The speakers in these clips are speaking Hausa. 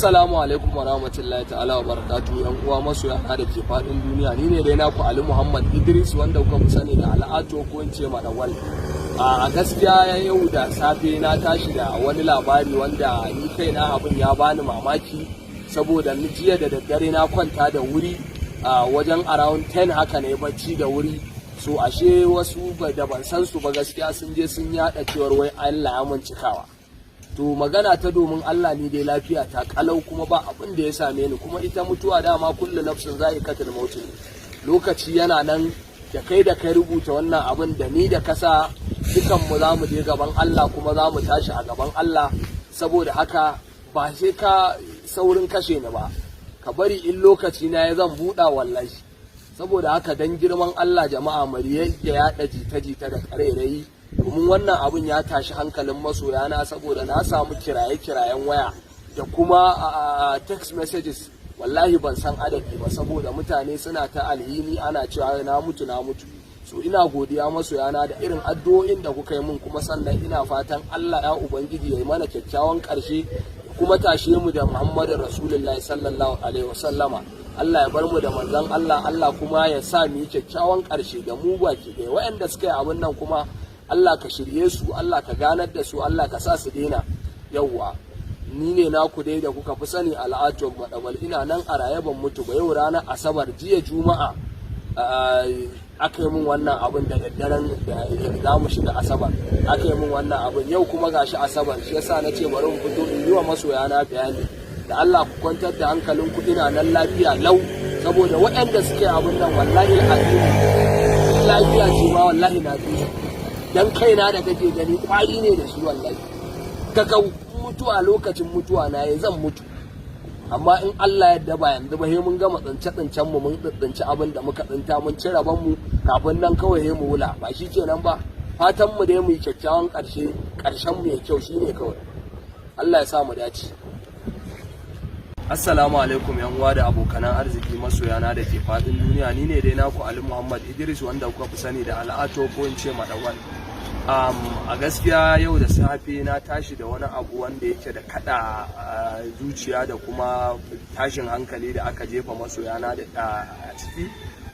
Assalamu alaikum wa rahmatullahi ta'ala wa barakatuhu yan uwa masoya da ke fadin duniya. Ni ne dai naku Ali Muhammad Idris wanda kuka fi sani da Al'ato ko in ce Madawal. A gaskiya yau da safe na tashi da wani labari wanda ni kaina abin ya bani mamaki saboda ni jiya da daddare na kwanta da wuri wajen around 10 haka ne bacci da wuri. So ashe wasu da ban san su ba gaskiya sun je sun yada cewar wai Allah ya mun cikawa. To magana ta domin Allah ni dai lafiya ta kalau kuma ba abin da ya same ni, kuma ita mutuwa dama kullu nafsin za'iqatul maut ne. Lokaci yana nan da kai rubuta wannan abin da ni da kasa dukan mu zamu je gaban Allah kuma zamu tashi a gaban Allah. Saboda haka ba sai ka saurin kashe ni ba, ka bari in lokaci na ya zan buɗa wallahi. Saboda haka dan girman Allah jama'a mariya ya yaɗa jita-jita da ƙarairayi, domin wannan abin ya tashi hankalin masoyana saboda na samu kiraye-kirayen waya da kuma text messages wallahi ban san adadi ba saboda mutane suna ta alhini ana cewa na mutu. So ina godiya masoyana da irin addu'o'in da kuka yi min, kuma sannan ina fatan Allah ya ubangiji ya yi mana kyakkyawan ƙarshe kuma tashe mu da Muhammadu Rasulullahi sallallahu alaihi wasallama. Allah ya bar mu da manzon Allah kuma ya sa mu yi kyakkyawan ƙarshe da mu baki ɗaya. Waɗanda suka yi abin nan kuma Allah ka shirye su, Allah ka ganar da su, Allah ka sa su daina. Yawwa ni ne naku dai da kuka fi sani Al'ato Madawal. Ina nan a raye ban mutu ba. Yau ranar Asabar, jiya Juma'a aka yi min wannan abin da daddaren da za mu shiga Asabar aka yi min wannan abin. Yau kuma gashi Asabar, shi yasa na ce bari mu fito in yi wa masoyana bayani da Allah ku kwantar da hankalin ku, ina nan lafiya lau saboda waɗanda suke abin nan wallahi al'azimi lafiya ce ma wallahi na fi dan kaina da kake gani kwari ne da shi wallahi. Kaka mutuwa lokacin mutuwa na ya zan mutu, amma in Allah yadda ba yanzu ba, he mun gama tsince mu mun tsince abin da muka tsinta mun ci raban mu kafin nan kawai he mu wula, ba shi kenan ba. Fatan mu dai mu yi kyakkyawan karshen mu ya kyau shine kawai. Allah ya sa mu dace. Assalamu alaikum yan uwa da abokanan arziki masoyana da ke fadin duniya. Ni ne dai naku Ali Muhammad Idris wanda kuka fi sani da Al'ato ko in ce Madawal. A gaskiya yau da safe na tashi da wani abu wanda yake da kada zuciya da kuma tashin hankali da aka jefa masoyana da a ciki,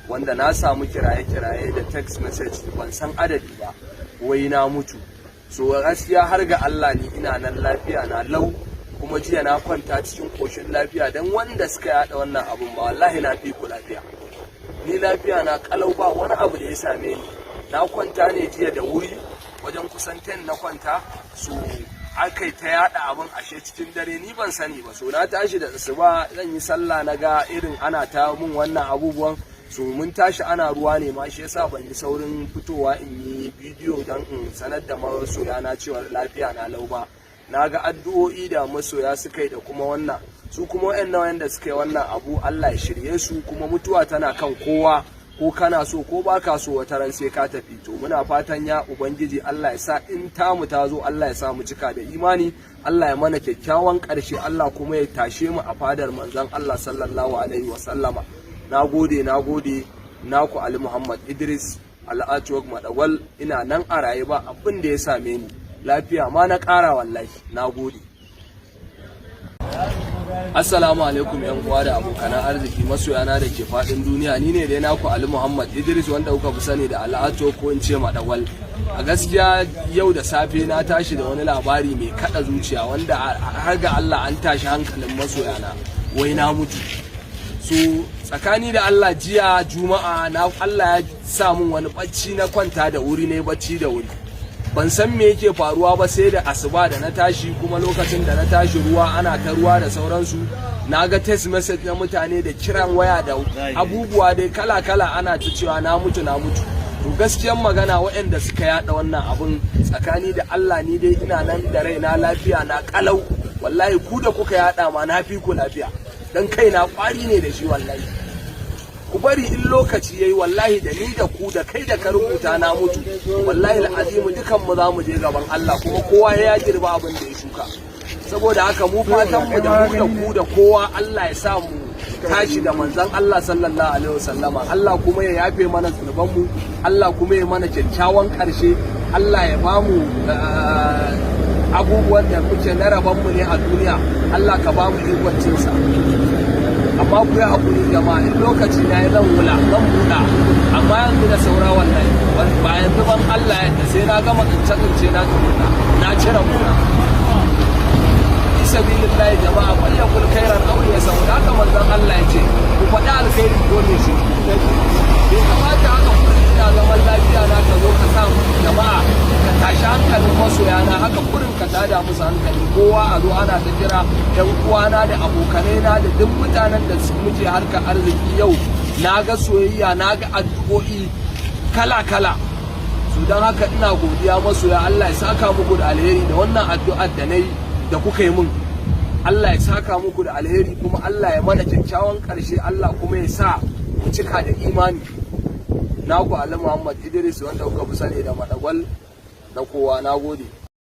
wanda na samu kiraye-kiraye da text message ban san adadi ba wai na mutu. So gaskiya har ga Allah ni ina nan lafiya na lau, kuma jiya na kwanta cikin koshin lafiya. Dan wanda suka yada wannan abun ba wallahi na fi ku lafiya, ni lafiya na kalau ba wani abu da ya same ni. Na kwanta ne jiya da wuri wajen kusan 10 na kwanta, so akai ta yada abin ashe cikin dare ni ban sani ba. So na tashi da asuba zan yi sallah na ga irin ana ta mun wannan abubuwan, so mun tashi ana ruwa ne ma, shi yasa ban yi saurin fitowa in yi bidiyo dan in sanar da masoya na cewa lafiya na lau ba. Na ga addu'o'i da masoya suka yi da kuma wannan, su kuma wanda suka yi wannan abu Allah ya shirye su, kuma mutuwa tana kan kowa, ko kana so ko baka so wata ran sai ka tafi. To muna fatan ya ubangiji Allah ya sa in tamu ta zo Allah ya sa mu cika da imani, Allah ya mana kyakkyawan ƙarshe, Allah kuma ya tashe mu a fadar manzon Allah sallallahu alaihi wasallama. Nagode naku Ali Muhammad Idris Al'ato Madawal. Ina nan a raye ba abin da ya same ni, lafiya ma na ƙara wallahi. Nagode. Assalamu alaikum yan uwa da abokanan arziki masoyana da ke fadin duniya. Ni ne dai naku Ali Muhammad Idris wanda kuka fi sani da Al'ato ko in ce Madawal. A gaskiya yau da safe na tashi da wani labari mai kada zuciya wanda har ga Allah an tashi hankalin masoyana wai na mutu. So tsakani da Allah jiya Juma'a Allah ya sa mun wani bacci, na kwanta da wuri ne bacci da wuri. Ban san me yake faruwa ba sai da asuba da na tashi, kuma lokacin da na tashi ruwa ana ta ruwa da sauransu, na ga text message na mutane da kiran waya da abubuwa dai kala-kala ana ta cewa na mutu. To gaskiyan magana waɗanda suka yada wannan abun tsakani da Allah ni dai ina nan da raina lafiya na kalau wallahi. Ku da kuka yada ma na fi ku lafiya, dan kaina kwari ne da shi wallahi. Ku bari in lokaci yayi wallahi da ni da ku da kai da ka rubuta na mutu wallahi al'azimu dukan mu za mu je gaban Allah, kuma kowa ya girba abin da ya shuka. Saboda haka mu fatan mu da ku da kowa Allah ya sa mu tashi da manzon Allah sallallahu alaihi wasallama. Allah kuma ya yafe mana zunuban mu, Allah kuma ya mana kyakkyawan karshe, Allah ya bamu abubuwan da muke na rabanmu ne a duniya Allah ka ba mu ikon cinsa. Amma ku yi haƙuri jama'a, in lokaci na yi zan buɗa, amma yanzu da saura wallahi ba yanzu ban Allah yadda sai na gama tsince na tukunna na cire muna. Sabilillahi jama'a falyakul khairan aw yasawda, haka manzon Allah ya ce ku faɗi alkhairi ko ne shi. Bai kamata haka kullum ina zaman lafiya na ka zo ka sa jama'a ka tashi hankalin masoyana haka kurin ka tada musu hankali, kowa a zo ana ta kira yan uwana da abokanai na da duk mutanen da muke harkar arziki yau na ga soyayya na ga addu'o'i kala-kala. Su don haka ina godiya masoya, Allah ya saka muku da alheri da wannan addu'ar da na yi da kuka yi mun. Allah ya saka muku da alheri kuma Allah ya mana kyakkyawan ƙarshe, Allah kuma ya sa ku cika da imani. Naku Ali Muhammad Idris wanda kuka fi sani da Madagwal na kowa, na gode.